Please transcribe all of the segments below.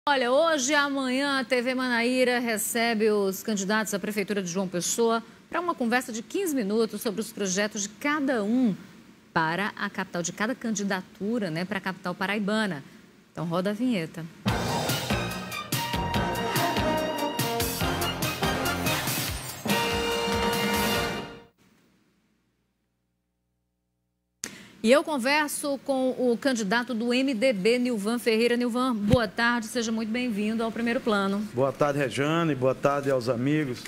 Olha, hoje e amanhã a TV Manaíra recebe os candidatos à Prefeitura de João Pessoa para uma conversa de 15 minutos sobre os projetos de cada um para a capital, de cada candidatura, né, para a capital paraibana. Então roda a vinheta. E eu converso com o candidato do MDB, Nilvan Ferreira. Nilvan, boa tarde, seja muito bem-vindo ao Primeiro Plano. Boa tarde, Rejane, boa tarde aos amigos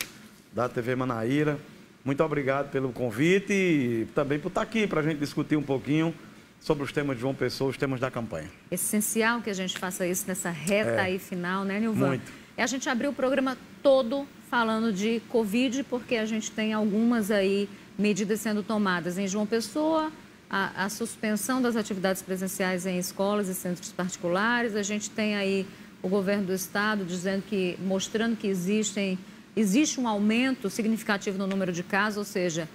da TV Manaíra. Muito obrigado pelo convite e também por estar aqui para a gente discutir um pouquinho sobre os temas de João Pessoa, os temas da campanha. Essencial que a gente faça isso nessa reta aí final, né, Nilvan? Muito. É a gente abrir o programa todo falando de Covid, porque a gente tem algumas aí medidas sendo tomadas em João Pessoa, a suspensão das atividades presenciais em escolas e centros particulares. A gente tem aí o governo do estado dizendo que, mostrando que existe um aumento significativo no número de casos, ou seja,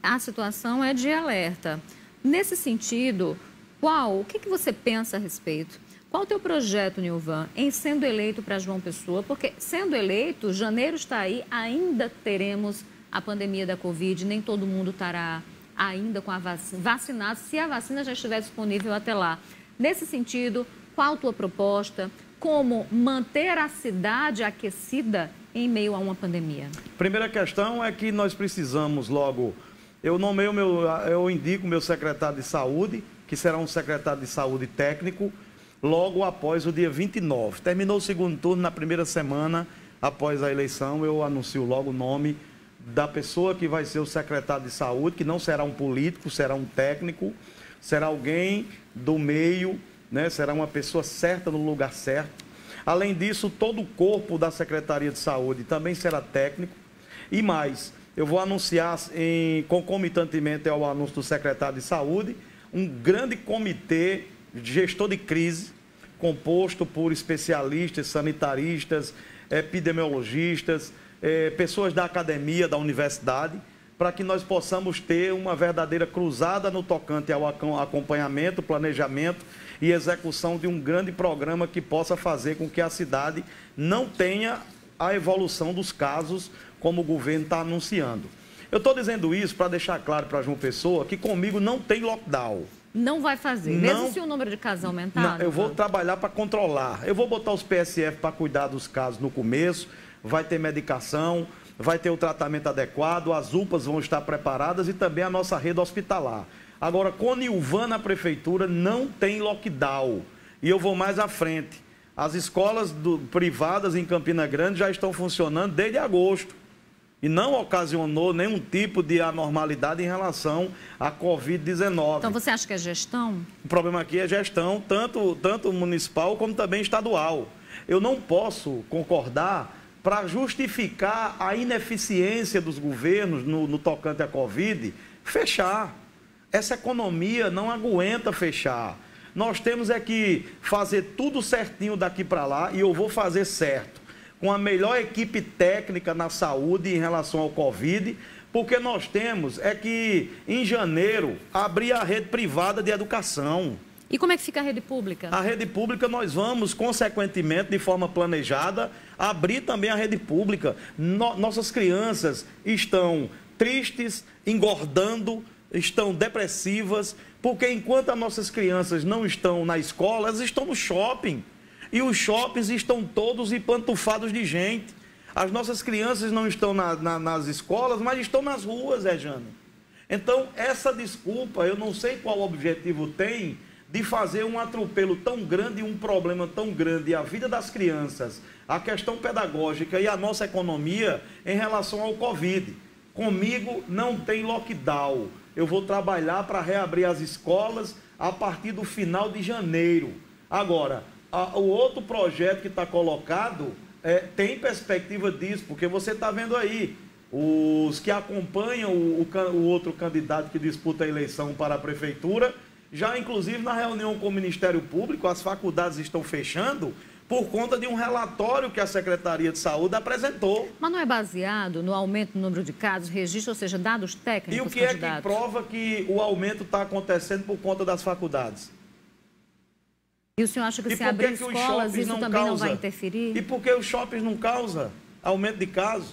a situação é de alerta. Nesse sentido, o que você pensa a respeito? Qual o teu projeto, Nilvan, em sendo eleito para João Pessoa? Porque, sendo eleito, janeiro está aí, ainda teremos a pandemia da Covid, nem todo mundo estará ainda com a vacinado, se a vacina já estiver disponível até lá. Nesse sentido, qual a tua proposta? Como manter a cidade aquecida em meio a uma pandemia? Primeira questão é que nós precisamos logo... Eu indico meu secretário de saúde, que será um secretário de saúde técnico, logo após o dia 29. Terminou o segundo turno, na primeira semana após a eleição, eu anuncio logo o nome da pessoa que vai ser o secretário de saúde, que não será um político, será um técnico, será alguém do meio, né? Será uma pessoa certa no lugar certo. Além disso, todo o corpo da Secretaria de Saúde também será técnico. E mais, eu vou anunciar, concomitantemente ao anúncio do secretário de Saúde, um grande comitê de gestor de crise, composto por especialistas, sanitaristas, epidemiologistas, pessoas da academia, da universidade, para que nós possamos ter uma verdadeira cruzada no tocante ao acompanhamento, planejamento e execução de um grande programa que possa fazer com que a cidade não tenha a evolução dos casos como o governo está anunciando. Eu estou dizendo isso para deixar claro para João Pessoa que comigo não tem lockdown. Não vai fazer, mesmo se o número de casos aumentar? Não, eu vou trabalhar para controlar. Eu vou botar os PSF para cuidar dos casos no começo, vai ter medicação, vai ter o tratamento adequado, as UPAs vão estar preparadas e também a nossa rede hospitalar. Agora, com o Nilvan na prefeitura, não tem lockdown. E eu vou mais à frente. As escolas privadas em Campina Grande já estão funcionando desde agosto. E não ocasionou nenhum tipo de anormalidade em relação à Covid-19. Então, você acha que é gestão? O problema aqui é gestão, tanto municipal como também estadual. Eu não posso concordar para justificar a ineficiência dos governos no tocante à Covid, fechar. Essa economia não aguenta fechar. Nós temos que fazer tudo certinho daqui para lá, e eu vou fazer certo, com a melhor equipe técnica na saúde em relação ao Covid, porque nós temos que, em janeiro, abrir a rede privada de educação. E como é que fica a rede pública? A rede pública nós vamos, consequentemente, de forma planejada, abrir também a rede pública. Nossas crianças estão tristes, engordando, estão depressivas, porque enquanto as nossas crianças não estão na escola, elas estão no shopping. E os shoppings estão todos empantufados de gente. As nossas crianças não estão nas escolas, mas estão nas ruas, Rejane. Então, essa desculpa, eu não sei qual objetivo tem de fazer um atropelo tão grande, um problema tão grande, a vida das crianças, a questão pedagógica e a nossa economia em relação ao Covid. Comigo não tem lockdown. Eu vou trabalhar para reabrir as escolas a partir do final de janeiro. Agora, o outro projeto que está colocado tem perspectiva disso, porque você está vendo aí, os que acompanham o outro candidato que disputa a eleição para a prefeitura, já inclusive na reunião com o Ministério Público, as faculdades estão fechando por conta de um relatório que a Secretaria de Saúde apresentou. Mas não é baseado no aumento do número de casos, registro, ou seja, dados técnicos? E o que é que prova que o aumento está acontecendo por conta das faculdades? E o senhor acha que se abrir escolas, isso também não vai interferir? E por que os shoppings não causam aumento de casos?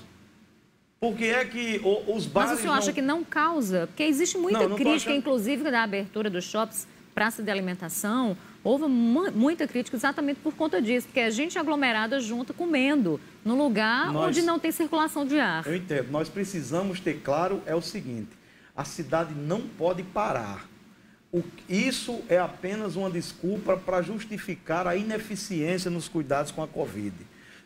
Por que é que os bares... Mas o senhor acha que não causa? Porque existe muita crítica, inclusive, da abertura dos shoppings, praça de alimentação. Houve muita crítica exatamente por conta disso, porque é gente aglomerada junto, comendo, num lugar onde não tem circulação de ar. Eu entendo. Nós precisamos ter claro é o seguinte, a cidade não pode parar. Isso é apenas uma desculpa para justificar a ineficiência nos cuidados com a Covid.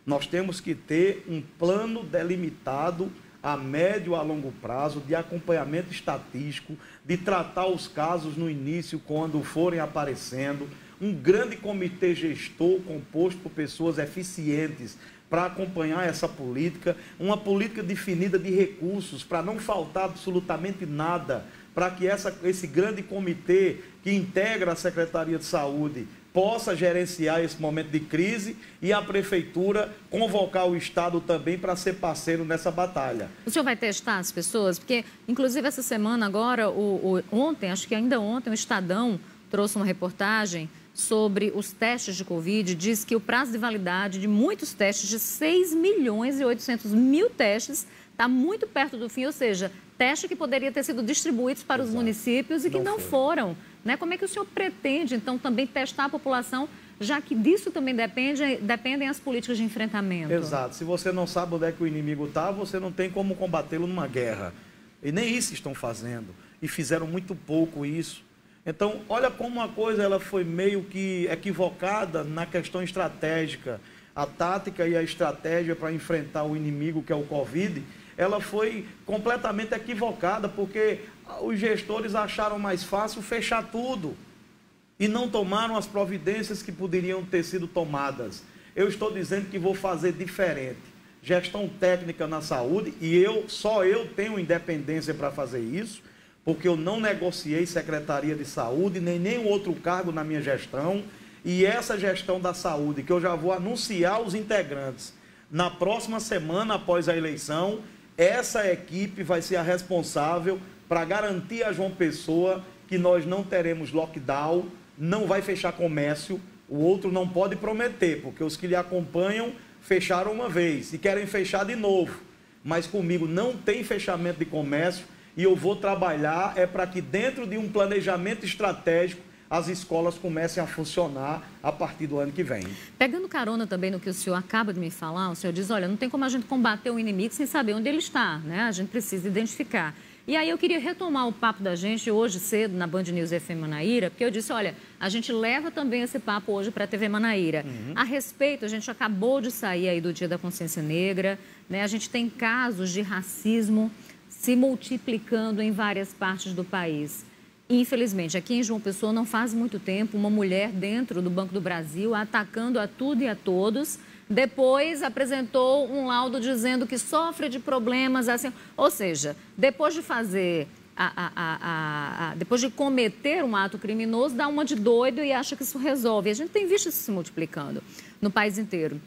Nós temos que ter um plano delimitado a médio e a longo prazo, de acompanhamento estatístico, de tratar os casos no início, quando forem aparecendo, um grande comitê gestor composto por pessoas eficientes para acompanhar essa política, uma política definida de recursos, para não faltar absolutamente nada, para que esse grande comitê que integra a Secretaria de Saúde possa gerenciar esse momento de crise e a Prefeitura convocar o Estado também para ser parceiro nessa batalha. O senhor vai testar as pessoas? Porque, inclusive, essa semana agora, ontem, acho que ainda ontem, o Estadão trouxe uma reportagem sobre os testes de Covid, diz que o prazo de validade de muitos testes, de 6.800.000 testes, está muito perto do fim, ou seja, testes que poderiam ter sido distribuídos para os municípios e que não foram. Né? Como é que o senhor pretende, então, também testar a população, já que disso também dependem as políticas de enfrentamento? Exato. Se você não sabe onde é que o inimigo está, você não tem como combatê-lo numa guerra. E nem isso estão fazendo. E fizeram muito pouco isso. Então, olha como uma coisa ela foi meio que equivocada na questão estratégica. A tática e a estratégia para enfrentar o inimigo, que é o Covid, ela foi completamente equivocada, porque os gestores acharam mais fácil fechar tudo e não tomaram as providências que poderiam ter sido tomadas. Eu estou dizendo que vou fazer diferente. Gestão técnica na saúde, e só eu tenho independência para fazer isso, porque eu não negociei Secretaria de Saúde, nem nenhum outro cargo na minha gestão, e essa gestão da saúde, que eu já vou anunciar os integrantes, na próxima semana após a eleição, essa equipe vai ser a responsável para garantir a João Pessoa que nós não teremos lockdown, não vai fechar comércio, o outro não pode prometer, porque os que lhe acompanham fecharam uma vez e querem fechar de novo, mas comigo não tem fechamento de comércio, e eu vou trabalhar para que dentro de um planejamento estratégico as escolas comecem a funcionar a partir do ano que vem. Pegando carona também no que o senhor acaba de me falar, o senhor diz, olha, não tem como a gente combater o inimigo sem saber onde ele está, né? A gente precisa identificar. E aí eu queria retomar o papo da gente hoje cedo na Band News FM Manaíra, porque eu disse, olha, a gente leva também esse papo hoje para a TV Manaíra. A respeito, a gente acabou de sair aí do Dia da Consciência Negra, né? A gente tem casos de racismo se multiplicando em várias partes do país. Infelizmente, aqui em João Pessoa, não faz muito tempo, uma mulher dentro do Banco do Brasil atacando a tudo e a todos, depois apresentou um laudo dizendo que sofre de problemas assim, ou seja, depois de fazer, depois de cometer um ato criminoso, dá uma de doido e acha que isso resolve. A gente tem visto isso se multiplicando no país inteiro.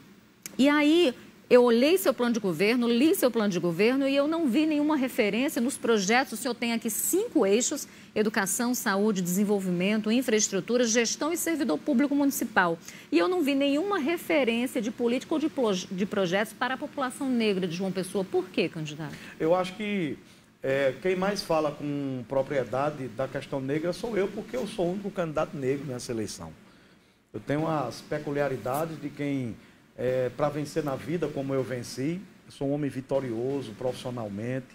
E aí, eu olhei seu plano de governo, li seu plano de governo e eu não vi nenhuma referência nos projetos. O senhor tem aqui 5 eixos: educação, saúde, desenvolvimento, infraestrutura, gestão e servidor público municipal. E eu não vi nenhuma referência de política ou de projetos para a população negra de João Pessoa. Por quê, candidato? Eu acho que quem mais fala com propriedade da questão negra sou eu, porque eu sou o único candidato negro nessa eleição. Eu tenho as peculiaridades de quem... para vencer na vida como eu venci. Eu sou um homem vitorioso profissionalmente,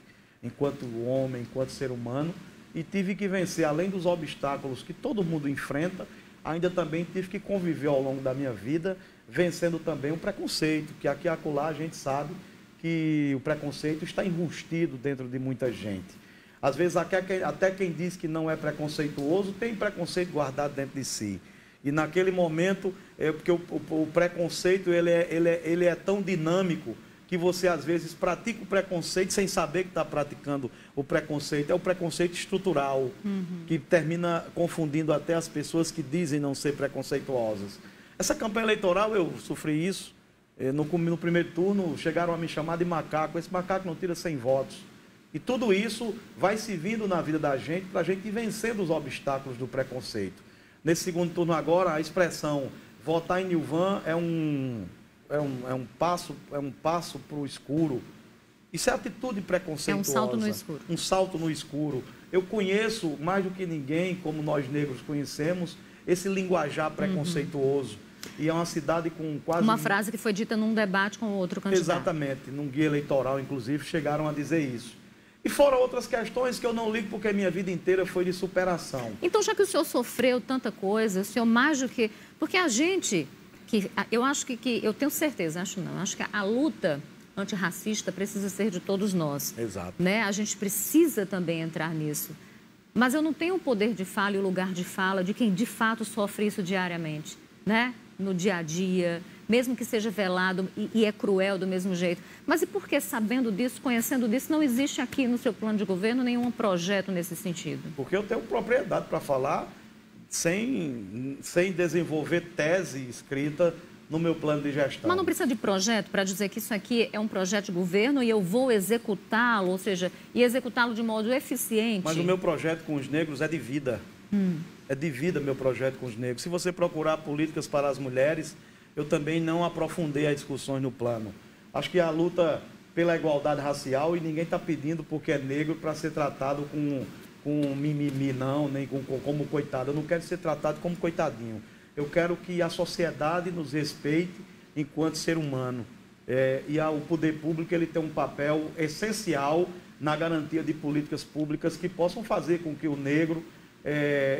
enquanto homem, enquanto ser humano, e tive que vencer, além dos obstáculos que todo mundo enfrenta, ainda também tive que conviver ao longo da minha vida, vencendo também o preconceito, que aqui e acolá a gente sabe que o preconceito está enrustido dentro de muita gente. Às vezes até quem diz que não é preconceituoso tem preconceito guardado dentro de si. E naquele momento, porque o preconceito ele é tão dinâmico que você às vezes pratica o preconceito sem saber que está praticando o preconceito. É o preconceito estrutural, que termina confundindo até as pessoas que dizem não ser preconceituosas. Essa campanha eleitoral eu sofri isso. No primeiro turno chegaram a me chamar de macaco. Esse macaco não tira 100 votos. E tudo isso vai se vindo na vida da gente para a gente ir vencendo os obstáculos do preconceito. Nesse segundo turno agora, a expressão votar em Nilvan é um passo para o escuro. Isso é atitude preconceituosa. É um salto no escuro. Um salto no escuro. Eu conheço, mais do que ninguém, como nós negros conhecemos, esse linguajar preconceituoso. E é uma cidade com quase... Uma frase que foi dita num debate com outro candidato. Exatamente. Num guia eleitoral, inclusive, chegaram a dizer isso. E fora outras questões que eu não ligo porque minha vida inteira foi de superação. Então, já que o senhor sofreu tanta coisa, o senhor mais do que... Porque a gente, eu acho que eu tenho certeza, acho que a luta antirracista precisa ser de todos nós. Exato. Né? A gente precisa também entrar nisso. Mas eu não tenho o poder de fala e o lugar de fala de quem de fato sofre isso diariamente, né? No dia a dia, mesmo que seja velado e é cruel do mesmo jeito. Mas e por que, sabendo disso, conhecendo disso, não existe aqui no seu plano de governo nenhum projeto nesse sentido? Porque eu tenho propriedade para falar sem desenvolver tese escrita no meu plano de gestão. Mas não precisa de projeto para dizer que isso aqui é um projeto de governo e eu vou executá-lo, ou seja, e executá-lo de modo eficiente? Mas o meu projeto com os negros é de vida. É de vida meu projeto com os negros. Se você procurar políticas para as mulheres, eu também não aprofundei as discussões no plano. Acho que a luta pela igualdade racial, e ninguém está pedindo porque é negro para ser tratado com mimimi, não, nem como coitado. Eu não quero ser tratado como coitadinho. Eu quero que a sociedade nos respeite enquanto ser humano. E o poder público ele tem um papel essencial na garantia de políticas públicas que possam fazer com que o negro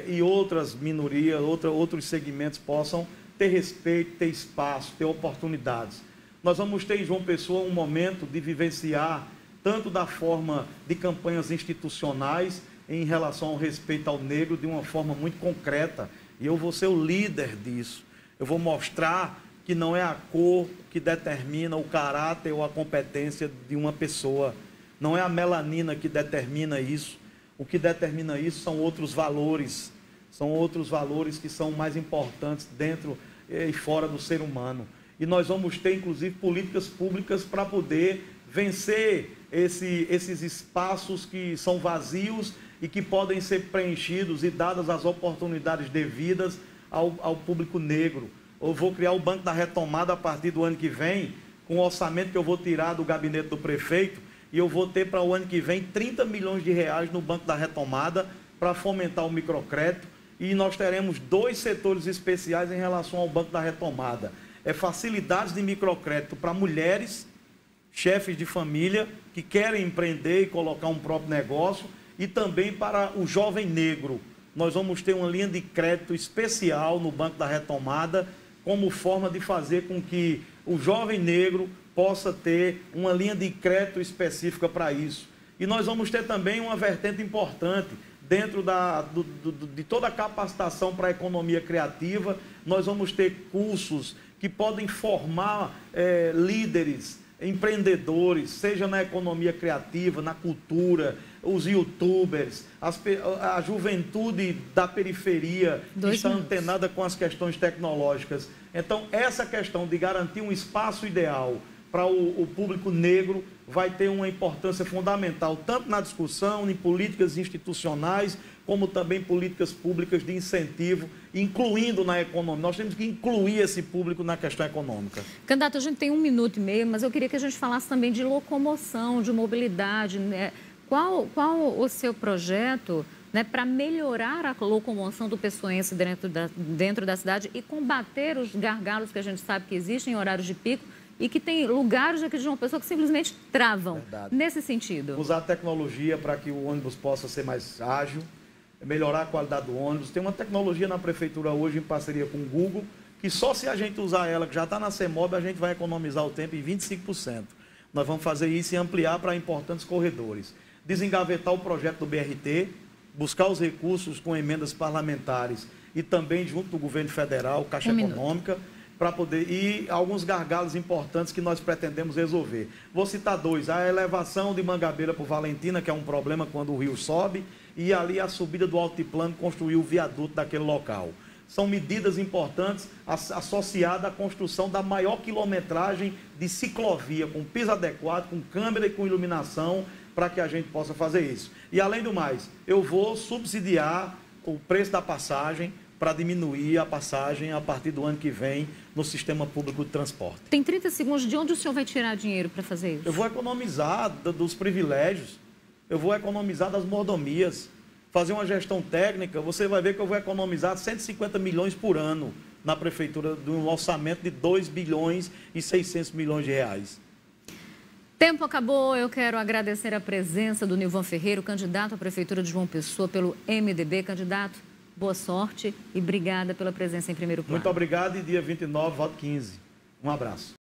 e outras minorias, outros segmentos possam ter respeito, ter espaço, ter oportunidades. Nós vamos ter em João Pessoa um momento de vivenciar tanto da forma de campanhas institucionais em relação ao respeito ao negro de uma forma muito concreta. E eu vou ser o líder disso. Eu vou mostrar que não é a cor que determina o caráter ou a competência de uma pessoa. Não é a melanina que determina isso. O que determina isso são outros valores. São outros valores que são mais importantes dentro e fora do ser humano. E nós vamos ter, inclusive, políticas públicas para poder vencer esses espaços que são vazios e que podem ser preenchidos e dadas as oportunidades devidas ao público negro. Eu vou criar o Banco da Retomada a partir do ano que vem, com o orçamento que eu vou tirar do gabinete do prefeito, e eu vou ter para o ano que vem 30 milhões de reais no Banco da Retomada para fomentar o microcrédito, e nós teremos 2 setores especiais em relação ao Banco da Retomada. Facilidades de microcrédito para mulheres, chefes de família, que querem empreender e colocar um próprio negócio, e também para o jovem negro. Nós vamos ter uma linha de crédito especial no Banco da Retomada, como forma de fazer com que o jovem negro possa ter uma linha de crédito específica para isso. E nós vamos ter também uma vertente importante, dentro de toda a capacitação para a economia criativa, nós vamos ter cursos que podem formar líderes, empreendedores, seja na economia criativa, na cultura, os youtubers, a juventude da periferia que está antenada com as questões tecnológicas. Então, essa questão de garantir um espaço ideal para o público negro vai ter uma importância fundamental, tanto na discussão, em políticas institucionais, como também políticas públicas de incentivo, incluindo na economia. Nós temos que incluir esse público na questão econômica. Candidato, a gente tem 1 minuto e meio, mas eu queria que a gente falasse também de locomoção, de mobilidade, né? Qual o seu projeto, né, para melhorar a locomoção do pessoense dentro da cidade e combater os gargalos que a gente sabe que existem em horários de pico e que tem lugares aqui de João Pessoa que simplesmente travam. Verdade. Nesse sentido? Usar a tecnologia para que o ônibus possa ser mais ágil, melhorar a qualidade do ônibus. Tem uma tecnologia na prefeitura hoje em parceria com o Google, que só se a gente usar ela, que já está na CEMOB, a gente vai economizar o tempo em 25%. Nós vamos fazer isso e ampliar para importantes corredores. Desengavetar o projeto do BRT, buscar os recursos com emendas parlamentares e também junto do governo federal, Caixa Econômica, para poder... E alguns gargalos importantes que nós pretendemos resolver. Vou citar 2. A elevação de Mangabeira para Valentina, que é um problema quando o rio sobe, e ali a subida do altiplano, construir o viaduto daquele local. São medidas importantes associadas à construção da maior quilometragem de ciclovia, com piso adequado, com câmera e com iluminação, para que a gente possa fazer isso. E, além do mais, eu vou subsidiar o preço da passagem para diminuir a passagem a partir do ano que vem no sistema público de transporte. Tem 30 segundos. De onde o senhor vai tirar dinheiro para fazer isso? Eu vou economizar dos privilégios, eu vou economizar das mordomias, fazer uma gestão técnica. Você vai ver que eu vou economizar 150 milhões por ano na prefeitura, de um orçamento de 2 bilhões e 600 milhões de reais. Tempo acabou. Eu quero agradecer a presença do Nilvan Ferreira, o candidato à Prefeitura de João Pessoa pelo MDB. Candidato, boa sorte e obrigada pela presença em primeiro plano. Muito obrigado e dia 29, voto 15. Um abraço.